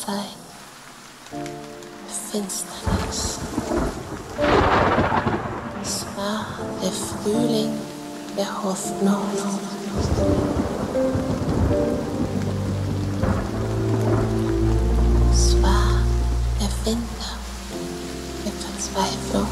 sein. Finsternis. Es war der Frühling der Hoffnung. Es war der Winter der Verzweiflung.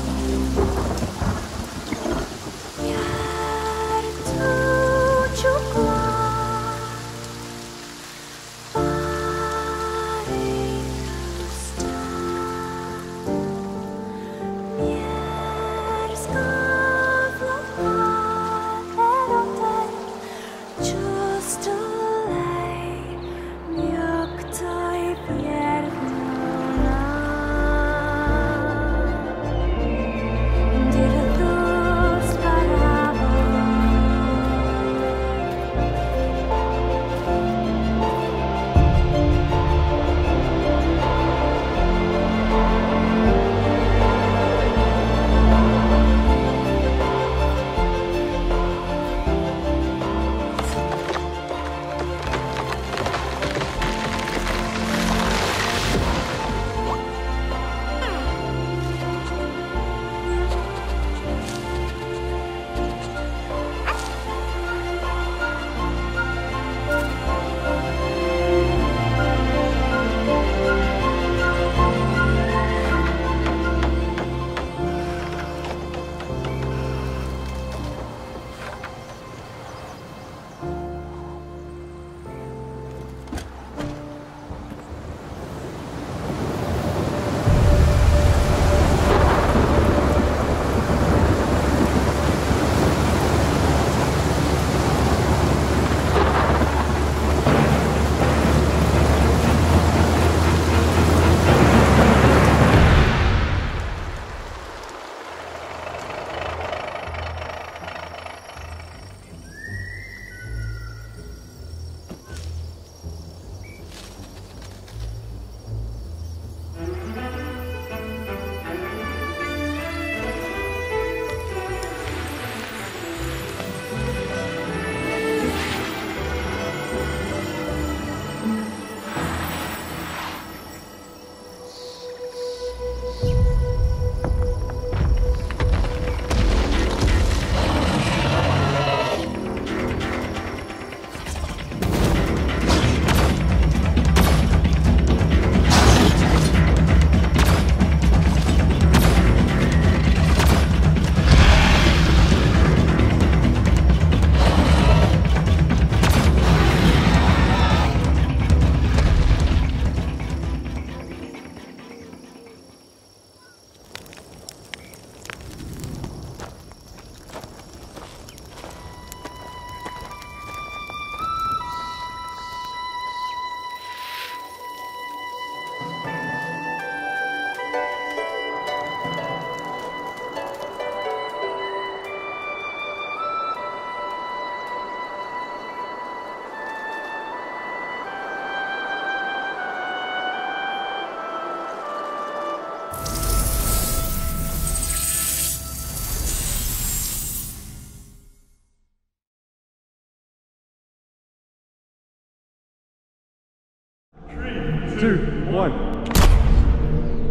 Two, one.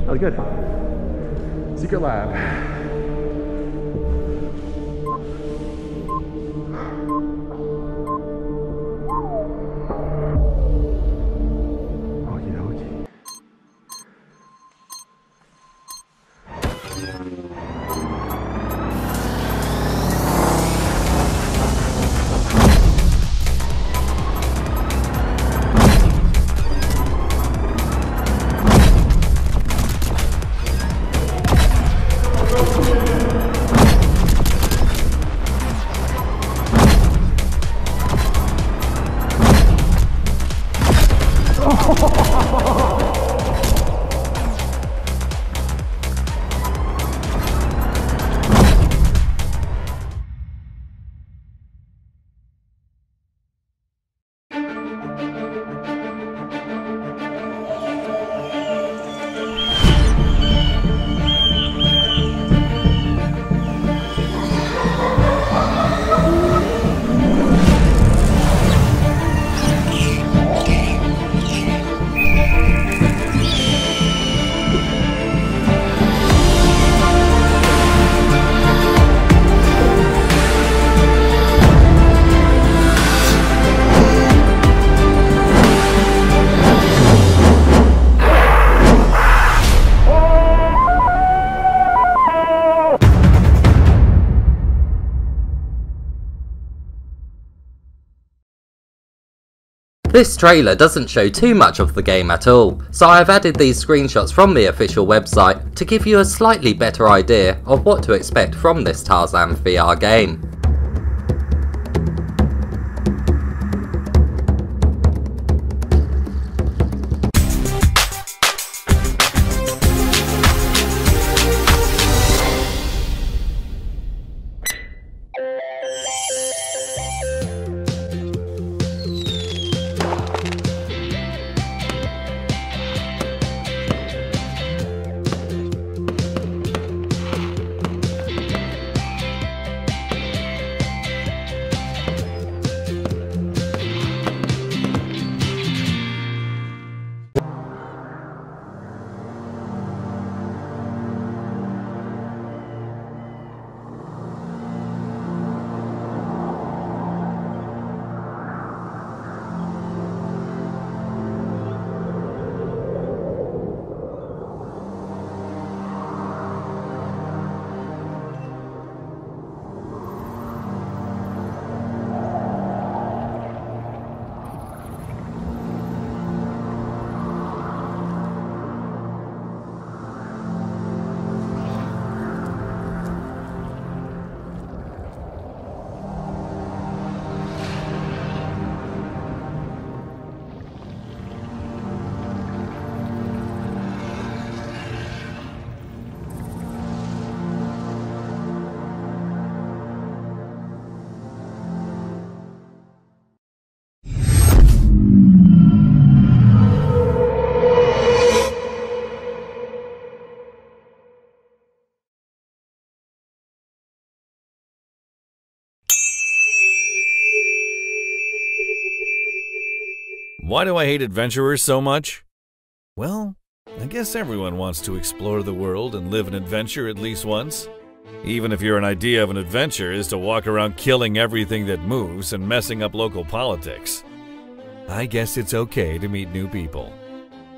That was good. Secret lab. This trailer doesn't show too much of the game at all, so I have added these screenshots from the official website to give you a slightly better idea of what to expect from this Tarzan VR game. Why do I hate adventurers so much? Well, I guess everyone wants to explore the world and live an adventure at least once. Even if your idea of an adventure is to walk around killing everything that moves and messing up local politics. I guess it's okay to meet new people.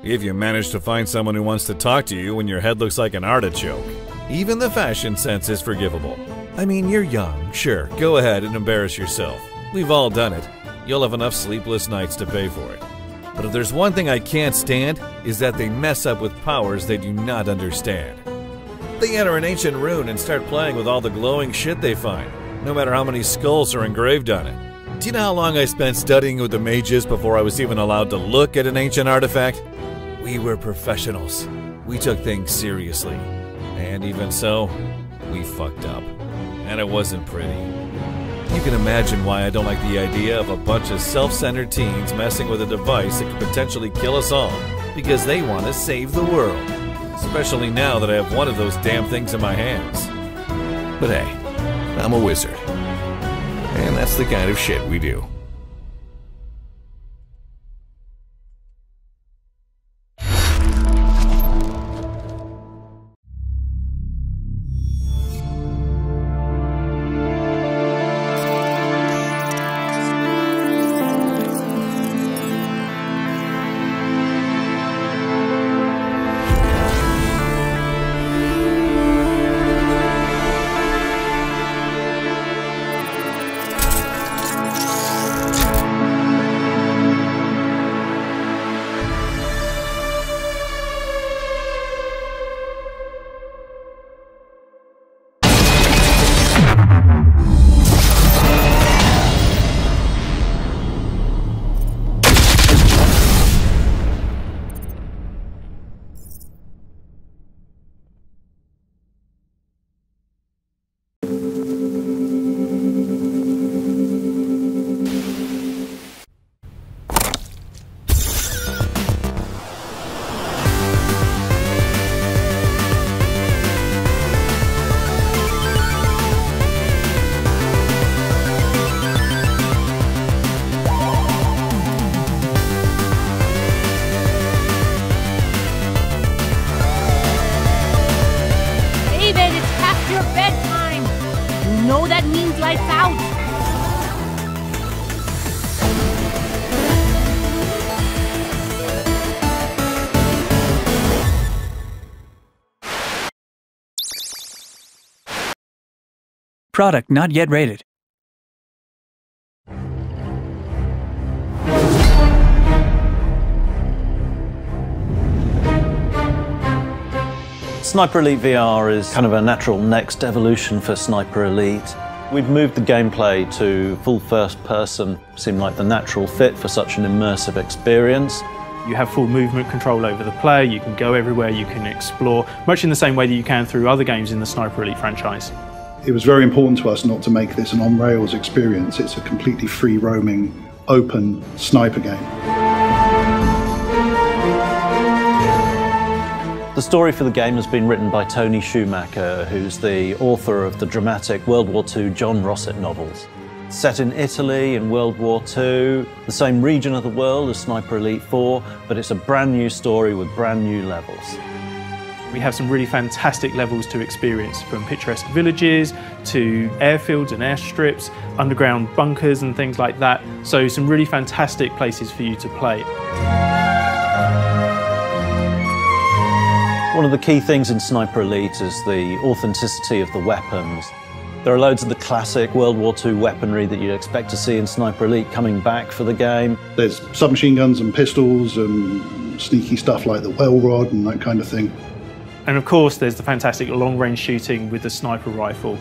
If you manage to find someone who wants to talk to you when your head looks like an artichoke, even the fashion sense is forgivable. I mean, you're young, sure, go ahead and embarrass yourself. We've all done it. You'll have enough sleepless nights to pay for it. But if there's one thing I can't stand, is that they mess up with powers they do not understand. They enter an ancient rune and start playing with all the glowing shit they find, no matter how many skulls are engraved on it. Do you know how long I spent studying with the mages before I was even allowed to look at an ancient artifact? We were professionals. We took things seriously. And even so, we fucked up. And it wasn't pretty. You can imagine why I don't like the idea of a bunch of self-centered teens messing with a device that could potentially kill us all because they want to save the world. Especially now that I have one of those damn things in my hands. But hey, I'm a wizard. And that's the kind of shit we do. Lights out! Product not yet rated. Sniper Elite VR is kind of a natural next evolution for Sniper Elite. We've moved the gameplay to full first person, seemed like the natural fit for such an immersive experience. You have full movement control over the player, you can go everywhere, you can explore, much in the same way that you can through other games in the Sniper Elite franchise. It was very important to us not to make this an on-rails experience. It's a completely free-roaming, open sniper game. The story for the game has been written by Tony Schumacher, who's the author of the dramatic World War II John Rossett novels. Set in Italy in World War II, the same region of the world as Sniper Elite 4, but it's a brand new story with brand new levels. We have some really fantastic levels to experience, from picturesque villages to airfields and airstrips, underground bunkers and things like that. So some really fantastic places for you to play. One of the key things in Sniper Elite is the authenticity of the weapons. There are loads of the classic World War II weaponry that you'd expect to see in Sniper Elite coming back for the game. There's submachine guns and pistols and sneaky stuff like the well rod and that kind of thing. And of course there's the fantastic long-range shooting with the sniper rifle.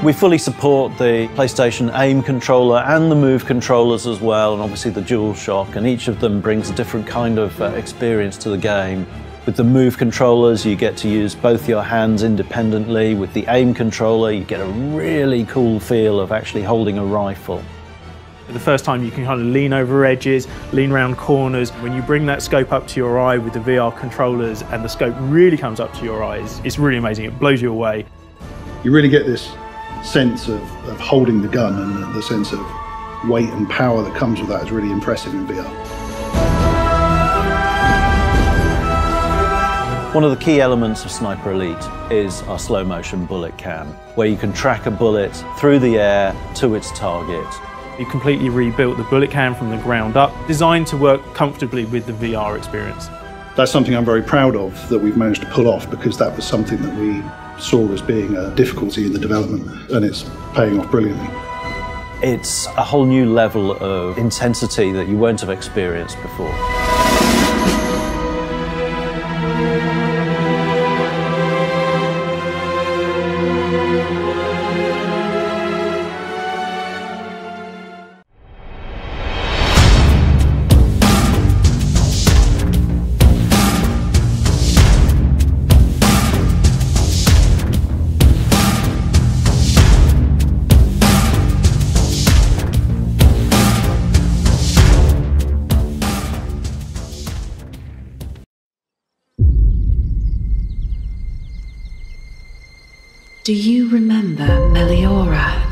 We fully support the PlayStation aim controller and the Move controllers as well, and obviously the DualShock, and each of them brings a different kind of experience to the game. With the Move controllers, you get to use both your hands independently. With the aim controller, you get a really cool feel of actually holding a rifle. The first time you can kind of lean over edges, lean around corners. When you bring that scope up to your eye with the VR controllers and the scope really comes up to your eyes, it's really amazing. It blows you away. You really get this sense of holding the gun, and the sense of weight and power that comes with that is really impressive in VR. One of the key elements of Sniper Elite is our slow motion bullet cam, where you can track a bullet through the air to its target. You completely rebuilt the bullet cam from the ground up, designed to work comfortably with the VR experience. That's something I'm very proud of that we've managed to pull off, because that was something that we saw as being a difficulty in the development, and it's paying off brilliantly. It's a whole new level of intensity that you won't have experienced before. Do you remember Meliora?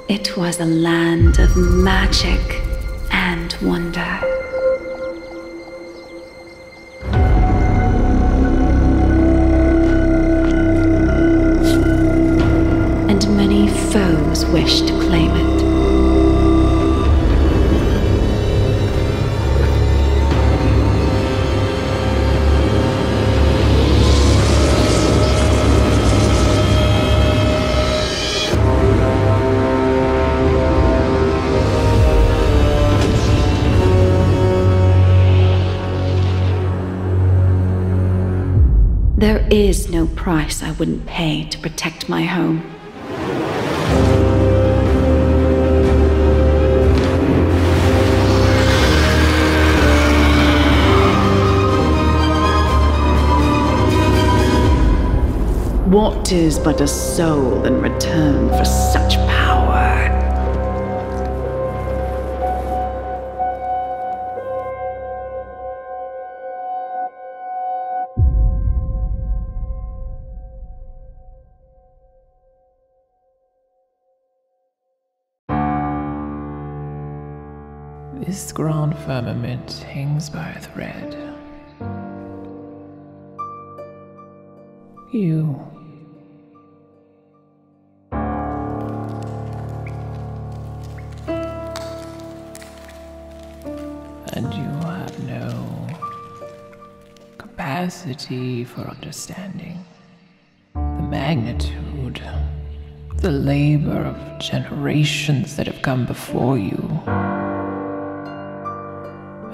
It was a land of magic and wonder. And many foes wished to claim it. There is no price I wouldn't pay to protect my home. What is but a soul in return for such power? This grand firmament hangs by a thread. You. And you have no capacity for understanding the magnitude, the labor of generations that have come before you.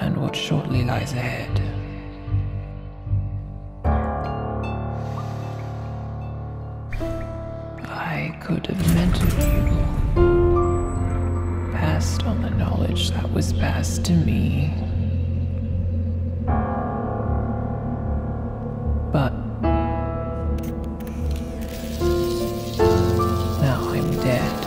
and what shortly lies ahead. I could have mentored you, passed on the knowledge that was passed to me. But now I'm dead.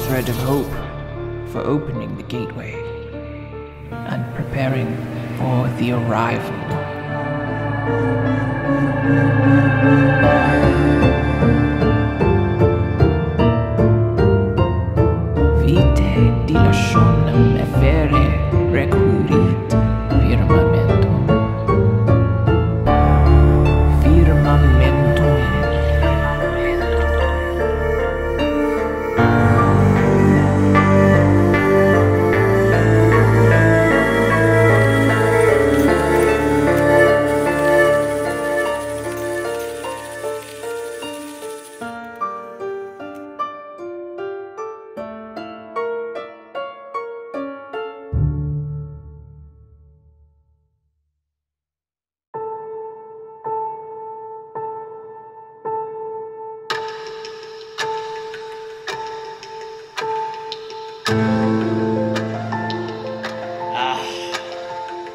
Thread of hope for opening the gateway and preparing for the arrival. Vite dilationem effere requirit firmamentum. Firmamentum.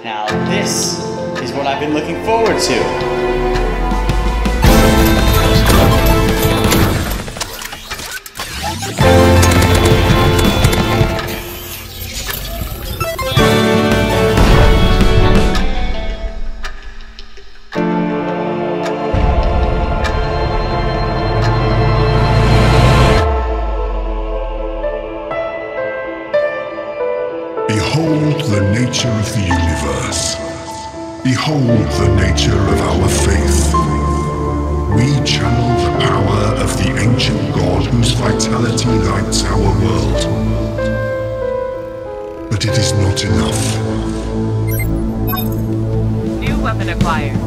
Now this is what I've been looking forward to. Behold the nature of the universe. Behold the nature of our faith. We channel the power of the ancient god whose vitality lights our world. But it is not enough. New weapon acquired.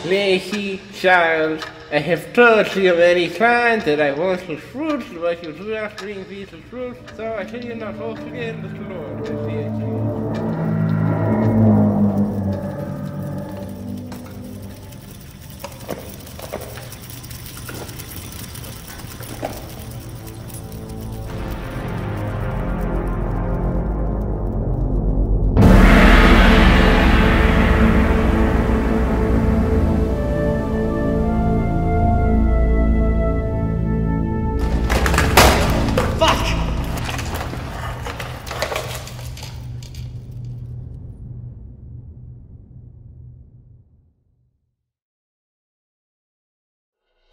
Lazy child, I have told you many times that I want the fruit, but you do not bring me the fruit, so I tell you not once again, little Lord, I fear you.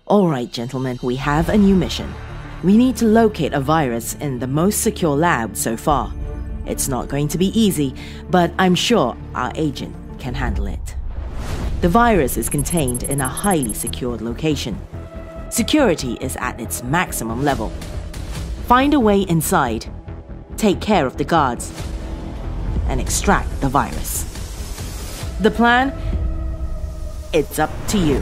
Alright, gentlemen, we have a new mission. We need to locate a virus in the most secure lab so far. It's not going to be easy, but I'm sure our agent can handle it. The virus is contained in a highly secured location. Security is at its maximum level. Find a way inside, take care of the guards, and extract the virus. The plan? It's up to you.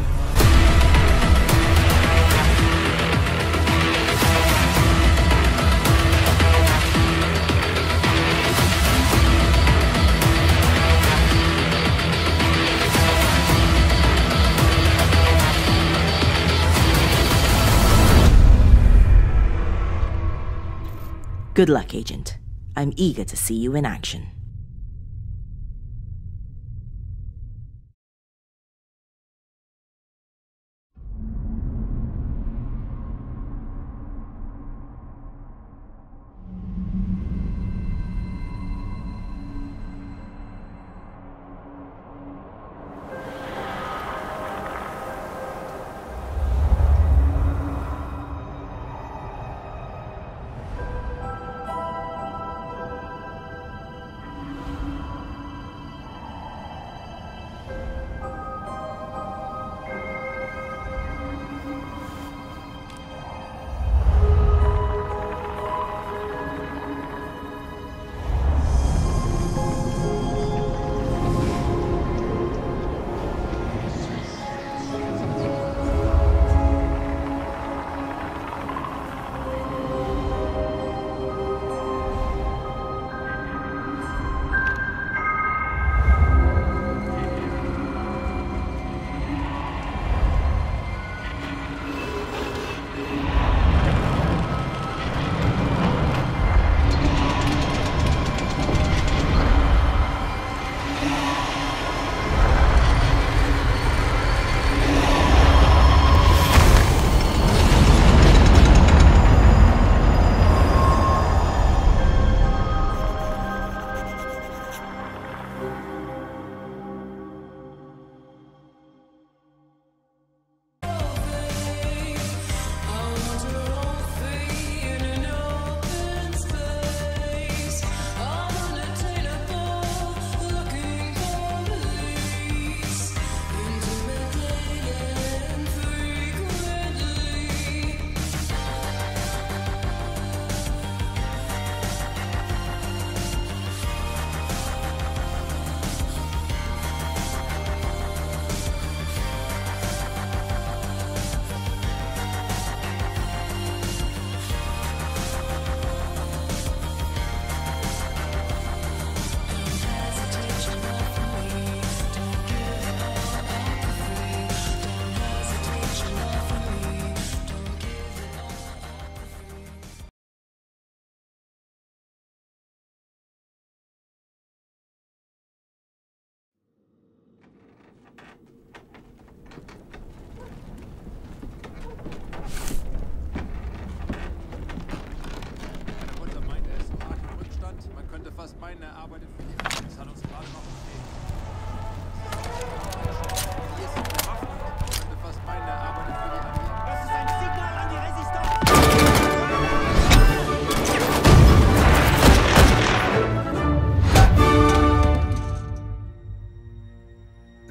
Good luck, Agent. I'm eager to see you in action.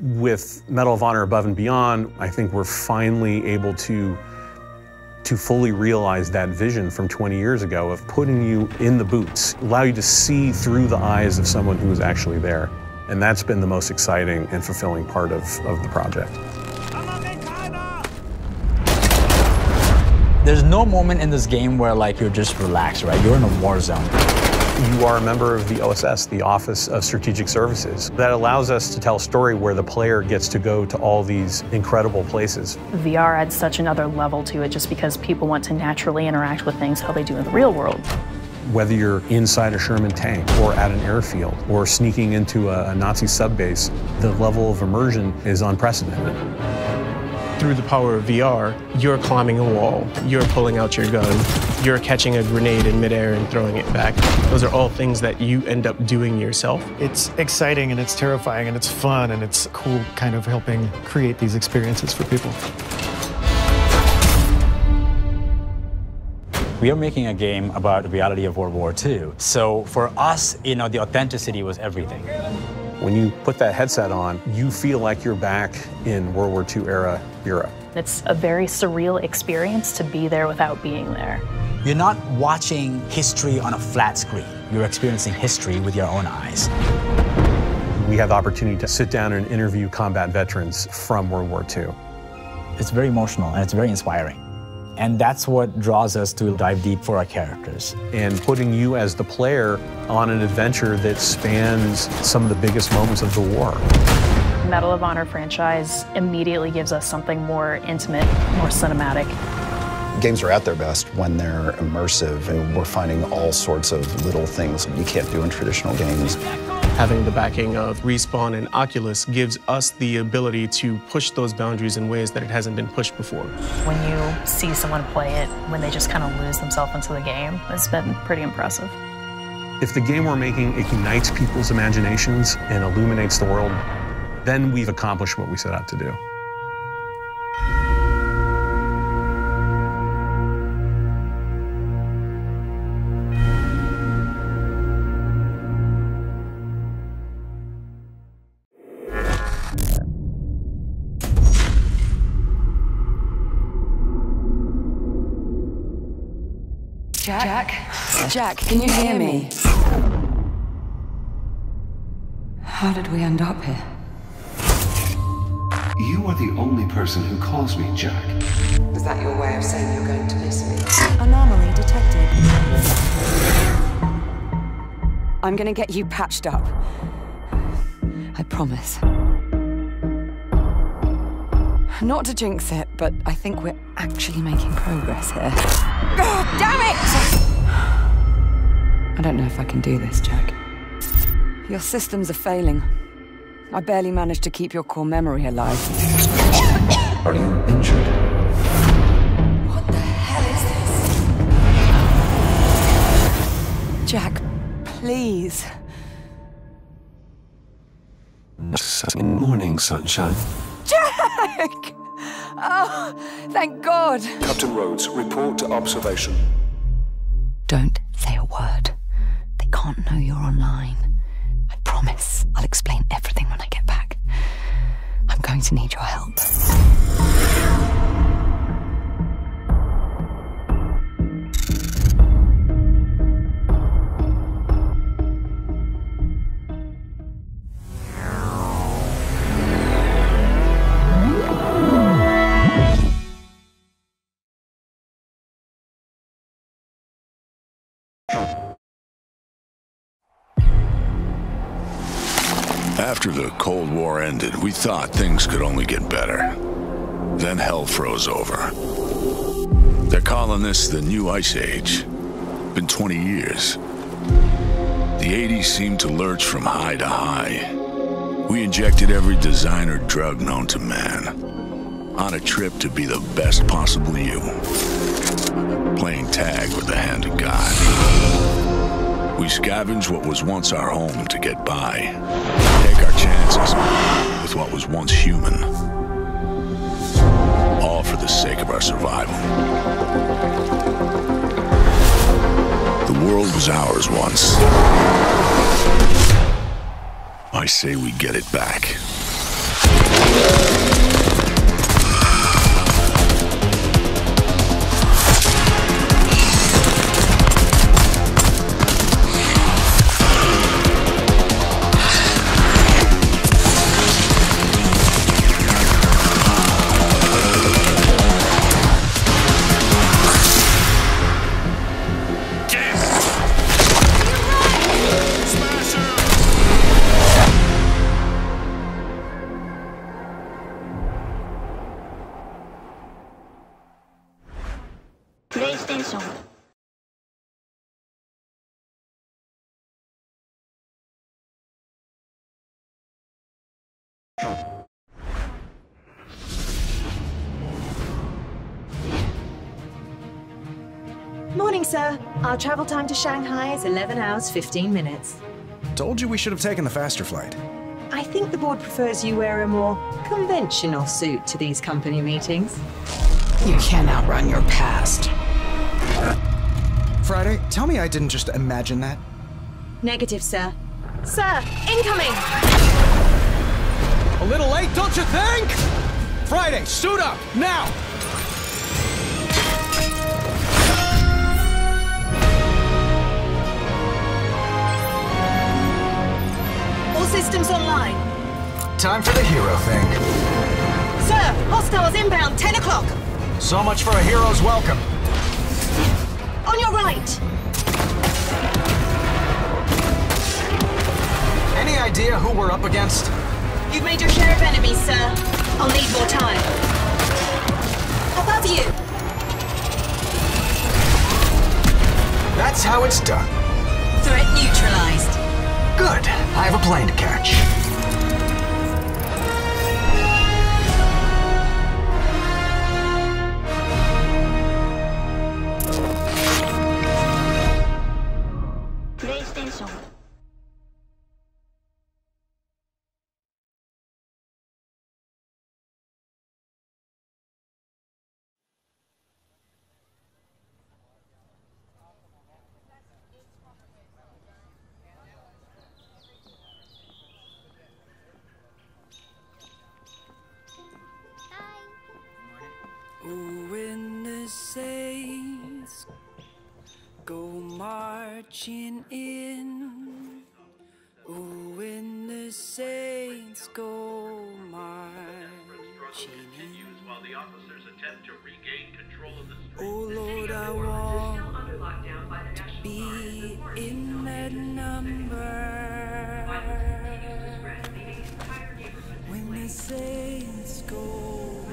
With Medal of Honor Above and Beyond, I think we're finally able to fully realize that vision from 20 years ago of putting you in the boots, allow you to see through the eyes of someone who was actually there. And that's been the most exciting and fulfilling part of the project. There's no moment in this game where like you're just relaxed, right? You're in a war zone. You are a member of the OSS, the Office of Strategic Services. That allows us to tell a story where the player gets to go to all these incredible places. VR adds such another level to it just because people want to naturally interact with things how they do in the real world. Whether you're inside a Sherman tank or at an airfield or sneaking into a Nazi subbase, the level of immersion is unprecedented. Through the power of VR, you're climbing a wall, you're pulling out your gun, you're catching a grenade in midair and throwing it back. Those are all things that you end up doing yourself. It's exciting and it's terrifying and it's fun and it's cool kind of helping create these experiences for people. We are making a game about the reality of World War II. So for us, the authenticity was everything. When you put that headset on, you feel like you're back in World War II era Europe. It's a very surreal experience to be there without being there. You're not watching history on a flat screen. You're experiencing history with your own eyes. We have the opportunity to sit down and interview combat veterans from World War II. It's very emotional and it's very inspiring. And that's what draws us to dive deep for our characters. And putting you as the player on an adventure that spans some of the biggest moments of the war. Medal of Honor franchise immediately gives us something more intimate, more cinematic. Games are at their best when they're immersive, and we're finding all sorts of little things you can't do in traditional games. Having the backing of Respawn and Oculus gives us the ability to push those boundaries in ways that it hasn't been pushed before. When you see someone play it, when they just kind of lose themselves into the game, it's been pretty impressive. If the game we're making ignites people's imaginations and illuminates the world, then we've accomplished what we set out to do. Jack, can you hear me? How did we end up here? You are the only person who calls me Jack. Was that your way of saying you're going to miss me? Anomaly detected. I'm gonna get you patched up. I promise. Not to jinx it, but I think we're actually making progress here. Oh, damn it! I don't know if I can do this, Jack. Your systems are failing. I barely managed to keep your core memory alive. Are you injured? What the hell is this? Jack, please. Morning, sunshine. Jack! Oh, thank God. Captain Rhodes, report to observation. Don't say a word. They can't know you're online. I promise I'll explain everything when I get back. I'm going to need your help. After the Cold War ended, we thought things could only get better. Then hell froze over. They're calling this the New Ice Age. Been 20 years. The 80s seemed to lurch from high to high. We injected every designer drug known to man. On a trip to be the best possible you. Playing tag with the hand of God. We scavenge what was once our home to get by. Take our chances with what was once human. All for the sake of our survival. The world was ours once. I say we get it back. PlayStation. Morning, sir. Our travel time to Shanghai is 11 hours, 15 minutes. Told you we should have taken the faster flight. I think the board prefers you wear a more conventional suit to these company meetings. You can't outrun your past. Friday, tell me I didn't just imagine that. Negative, sir. Sir, incoming! A little late, don't you think? Friday, suit up, now! All systems online. Time for the hero thing. Sir, hostiles inbound, 10 o'clock. So much for a hero's welcome. On your right. Any idea who we're up against? You've made your share of enemies, sir. I'll need more time. Above you. That's how it's done. Threat neutralized. Good. I have a plane to catch. PlayStation. When the saints go marching in, when the saints go marching in, while the officers attempt to regain control of the street. Oh Lord, I want to be in that number. When the saints go